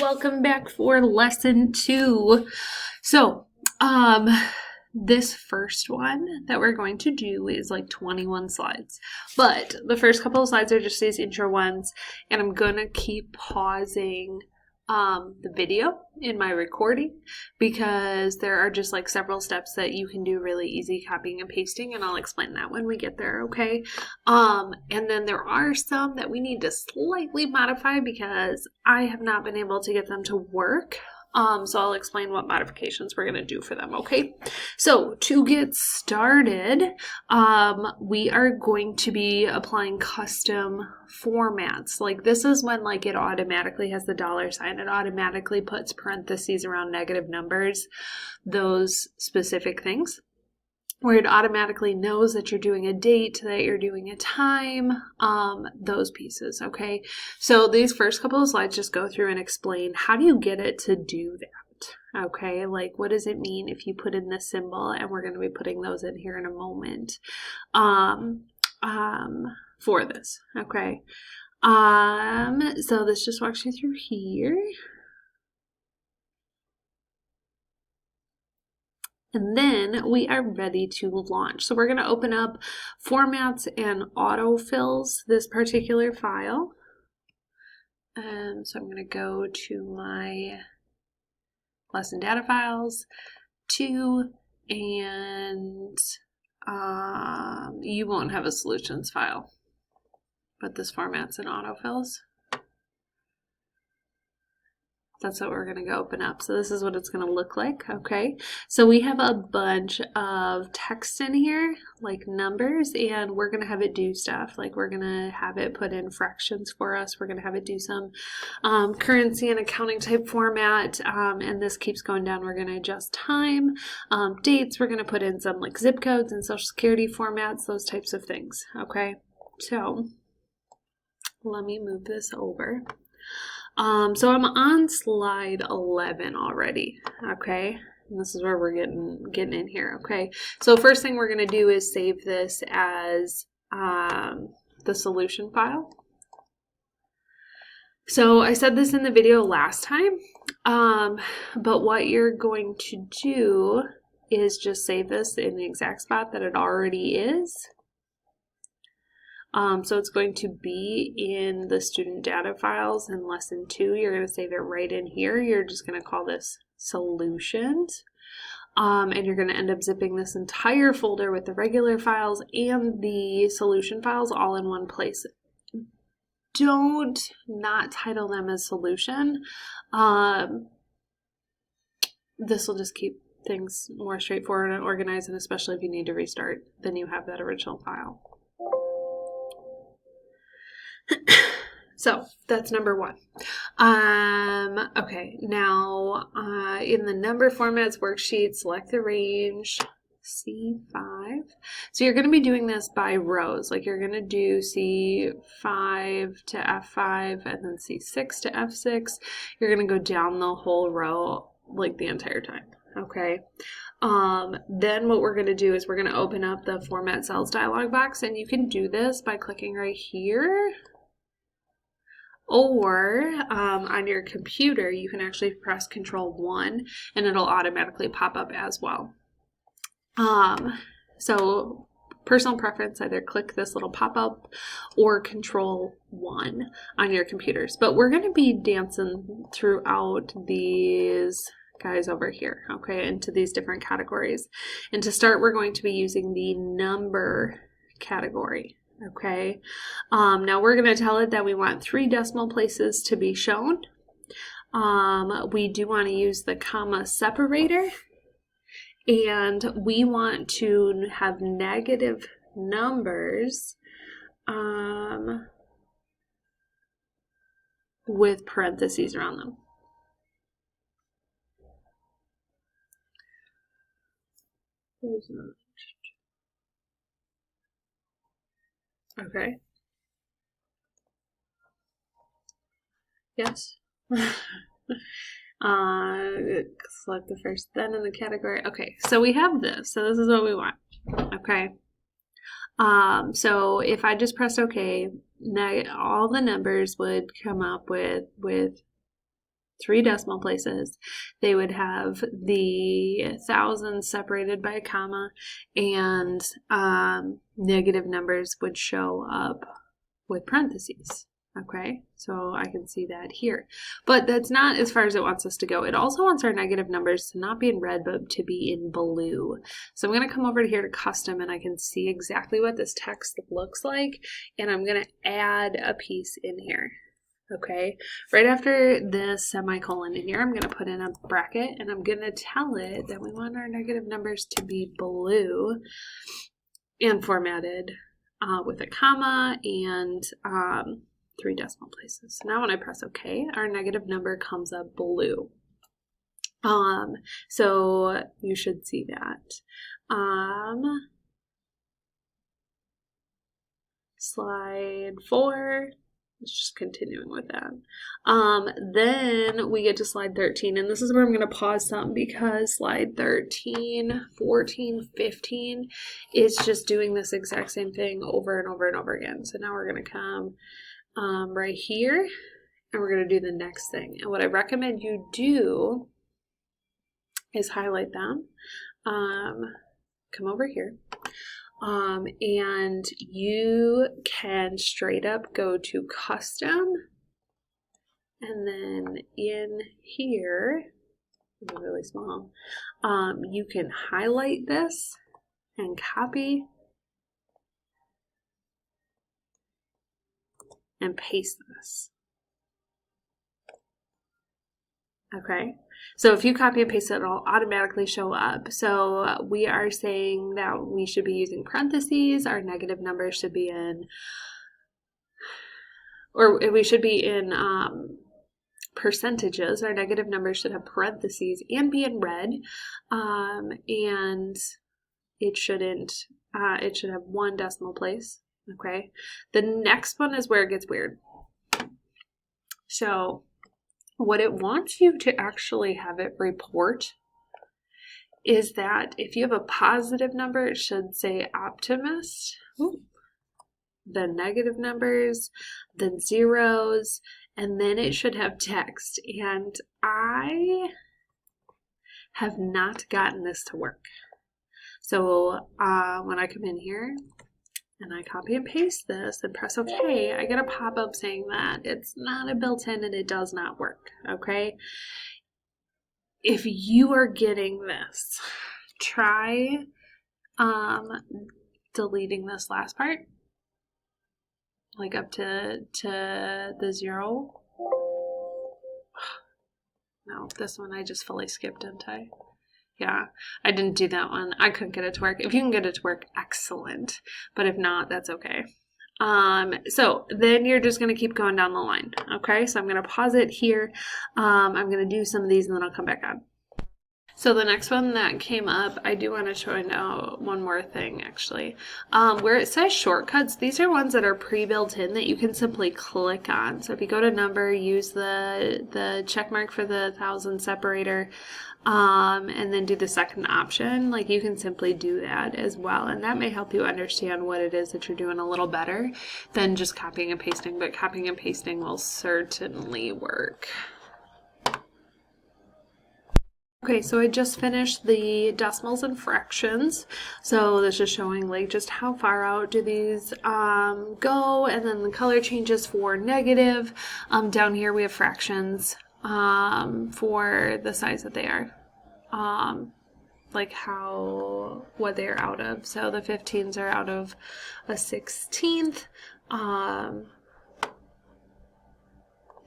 Welcome back for lesson 2. So, this first one that we're going to do is like 21 slides, but the first couple of slides are just these intro ones, and I'm gonna keep pausing the video in my recording because there are just like several steps that you can do really easy copying and pasting, and I'll explain that when we get there, okay? And then there are some that we need to slightly modify because I have not been able to get them to work. So I'll explain what modifications we're going to do for them, okay? So to get started, we are going to be applying custom formats. Like this is when like it automatically has the dollar sign. It automatically puts parentheses around negative numbers, those specific things, where it automatically knows that you're doing a date, that you're doing a time, those pieces, okay? So these first couple of slides just go through and explain how do you get it to do that, okay? Like what does it mean if you put in this symbol, and we're going to be putting those in here in a moment for this, okay? So this just walks you through here. And then we are ready to launch. So we're going to open up formats and autofills, this particular file. So I'm going to go to my lesson data files, 2, and you won't have a solutions file, but this formats and autofills. That's what we're going to go open up. So this is what it's going to look like, okay? So we have a bunch of text in here, like numbers, and we're going to have it do stuff. Like we're going to have it put in fractions for us. We're going to have it do some currency and accounting type format, and this keeps going down. We're going to adjust time, dates. We're going to put in some like zip codes and social security formats, those types of things, okay? So let me move this over. So I'm on slide 11 already, okay? And this is where we're getting in here, okay? So first thing we're going to do is save this as the solution file. So I said this in the video last time, but what you're going to do is just save this in the exact spot that it already is. So it's going to be in the student data files in lesson 2. You're going to save it right in here. You're just going to call this solutions. And you're going to end up zipping this entire folder with the regular files and the solution files all in one place. Don't not title them as solution. This will just keep things more straightforward and organized, and especially if you need to restart, then you have that original file. So that's number 1. Okay, now in the number formats worksheet, select the range C5. So you're going to be doing this by rows. Like you're going to do C5 to F5 and then C6 to F6. You're going to go down the whole row like the entire time. Okay. Then what we're going to do is we're going to open up the format cells dialog box, and you can do this by clicking right here. Or on your computer, you can actually press Control-1 and it'll automatically pop up as well. So personal preference, either click this little pop-up or Control-1 on your computers. But we're going to be dancing throughout these guys over here, okay, into these different categories. And to start, we're going to be using the number category. Okay, now we're going to tell it that we want 3 decimal places to be shown. We do want to use the comma separator, and we want to have negative numbers with parentheses around them. Okay. Yes. Select the first then in the category. Okay, so we have this. So this is what we want. Okay. So if I just pressed OK, all the numbers would come up with 3 decimal places, they would have the thousands separated by a comma, and negative numbers would show up with parentheses. Okay, so I can see that here. But that's not as far as it wants us to go. It also wants our negative numbers to not be in red, but to be in blue. So I'm going to come over here to custom, and I can see exactly what this text looks like, and I'm going to add a piece in here. Okay, right after this semicolon in here, I'm going to put in a bracket, and I'm going to tell it that we want our negative numbers to be blue and formatted with a comma and 3 decimal places. So now when I press OK, our negative number comes up blue. So you should see that. Slide 4. It's just continuing with that. Then we get to slide 13, and this is where I'm going to pause some because slide 13, 14, 15 is just doing this exact same thing over and over and over again. So now we're going to come right here, and we're going to do the next thing. And what I recommend you do is highlight them, come over here, and you can straight up go to custom, and then in here, it's really small, you can highlight this and copy and paste this. Okay, so if you copy and paste it, it'll automatically show up. So we are saying that we should be using parentheses, our negative numbers should be in, or we should be in percentages. Our negative numbers should have parentheses and be in red, and it shouldn't, it should have 1 decimal place. Okay, the next one is where it gets weird. So what it wants you to actually have it report is that if you have a positive number, it should say optimist, then negative numbers, then zeros, and then it should have text. And I have not gotten this to work. So when I come in here and I copy and paste this and press OK, I get a pop-up saying that it's not a built-in and it does not work. Okay, if you are getting this, try deleting this last part, like up to the 0. No, this one I just fully skipped, didn't I? Yeah, I didn't do that one. I couldn't get it to work. If you can get it to work, excellent. But if not, that's okay. So then you're just going to keep going down the line. Okay, so I'm going to pause it here. I'm going to do some of these and then I'll come back on. So the next one that came up, I do want to show you one more thing actually. Where it says shortcuts, these are ones that are pre-built in that you can simply click on. So if you go to number, use the check mark for the 1000 separator, and then do the second option, like you can simply do that as well. And that may help you understand what it is that you're doing a little better than just copying and pasting, but copying and pasting will certainly work. Okay, so I just finished the decimals and fractions. So this is showing like just how far out do these go, and then the color changes for negative. Down here we have fractions for the size that they are, like what they're out of. So the 15s are out of a 16th.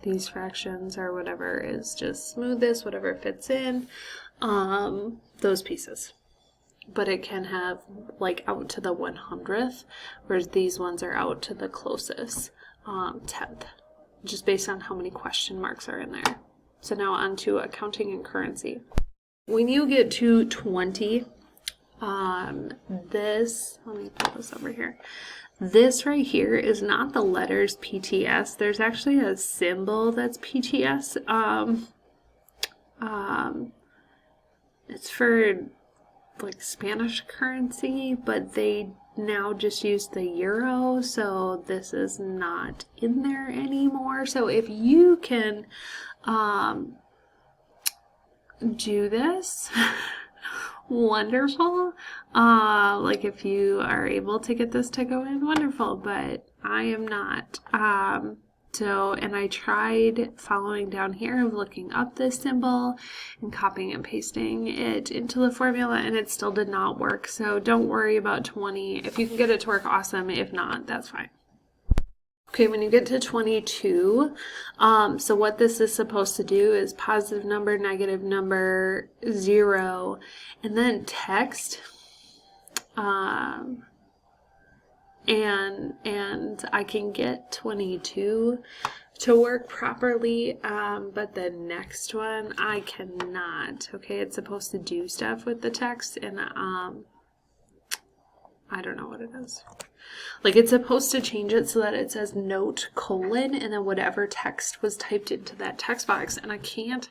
These fractions or whatever is just smoothest, whatever fits in, those pieces. But it can have like out to the 100th, whereas these ones are out to the closest 10th, just based on how many question marks are in there. So now on to accounting and currency. When you get to 20, let me put this over here. This right here is not the letters PTS. There's actually a symbol that's PTS. It's for like Spanish currency, but they now just used the euro, so this is not in there anymore. So if you can do this, wonderful. Like if you are able to get this to go in, wonderful, but I am not. And I tried following down here of looking up this symbol and copying and pasting it into the formula, and it still did not work. So don't worry about 20. If you can get it to work, awesome. If not, that's fine. Okay, when you get to 22, so what this is supposed to do is positive number, negative number, 0, and then text. And I can get 22 to work properly, but the next one I cannot. Okay, it's supposed to do stuff with the text, and I don't know what it is. Like it's supposed to change it so that it says note colon and then whatever text was typed into that text box, and I can't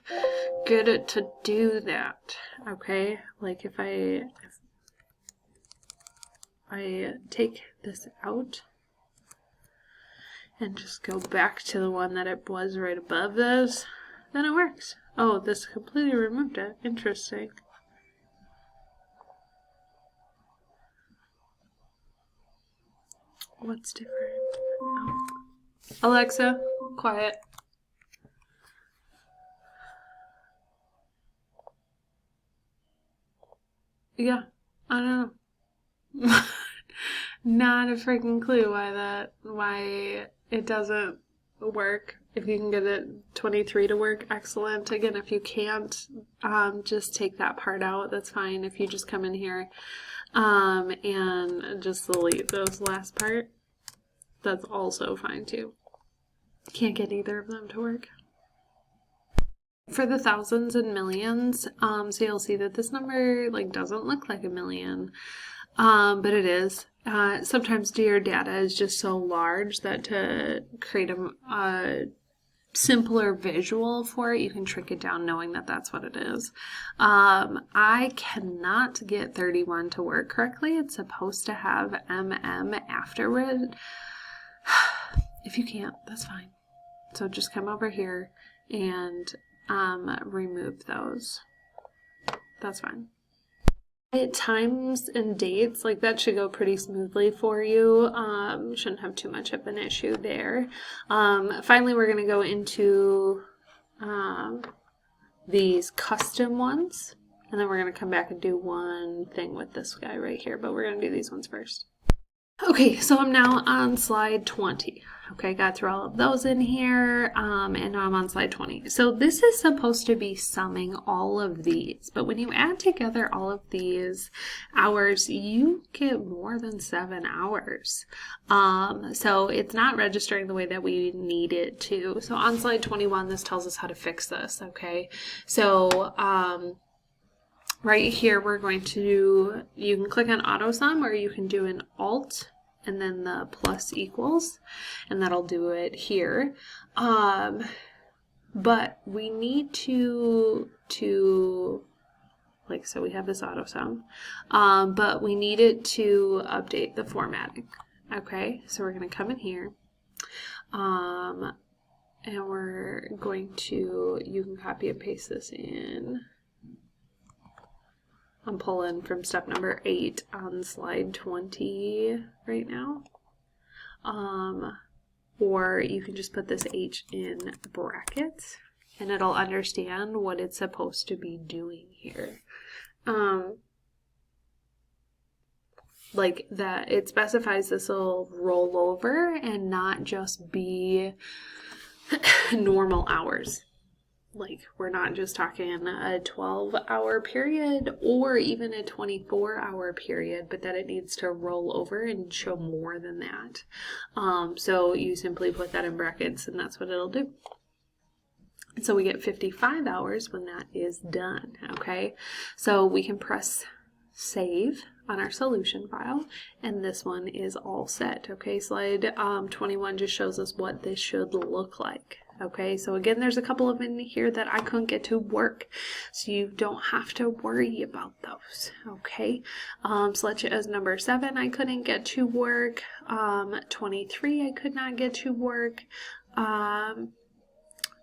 get it to do that. Okay, like if I take this out and just go back to the one that it was right above this, then it works. Oh, this completely removed it. Interesting. What's different? Oh. Alexa, quiet. Yeah, I don't know. Not a freaking clue why it doesn't work. If you can get it 23 to work, excellent. Again, if you can't, just take that part out. That's fine. If you just come in here and just delete those last part, that's also fine too. Can't get either of them to work. For the thousands and millions, so you'll see that this number like doesn't look like a million, but it is. Sometimes your data is just so large that to create a simpler visual for it, you can shrink it down knowing that that's what it is. I cannot get 31 to work correctly. It's supposed to have MM afterward. If you can't, that's fine. So just come over here and remove those. That's fine. Times and dates, like that should go pretty smoothly for you. Shouldn't have too much of an issue there. Finally, we're going to go into these custom ones, and then we're going to come back and do one thing with this guy right here, but we're going to do these ones first. Okay, so I'm now on slide 20. Okay, got through all of those in here, and now I'm on slide 20. So this is supposed to be summing all of these, but when you add together all of these hours, you get more than 7 hours. So it's not registering the way that we need it to. So on slide 21, this tells us how to fix this, okay? So, right here, we're going to, you can click on auto sum, or you can do an alt and then the plus equals, and that'll do it here. But we need to like, so we have this auto sum, but we need it to update the formatting. Okay, so we're going to come in here, and we're going to, you can copy and paste this in. I'm pulling from step number 8 on slide 20 right now. Or you can just put this H in brackets and it'll understand what it's supposed to be doing here. Like that, it specifies this will roll over and not just be normal hours. Like, we're not just talking a 12-hour period or even a 24-hour period, but that it needs to roll over and show more than that. So you simply put that in brackets and that's what it'll do. So we get 55 hours when that is done, okay? So we can press save on our solution file, and this one is all set, okay? Slide 21 just shows us what this should look like. Okay, so again, there's a couple of in here that I couldn't get to work, so you don't have to worry about those. Okay, such as number 7, I couldn't get to work. 23, I could not get to work.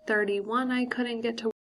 31, I couldn't get to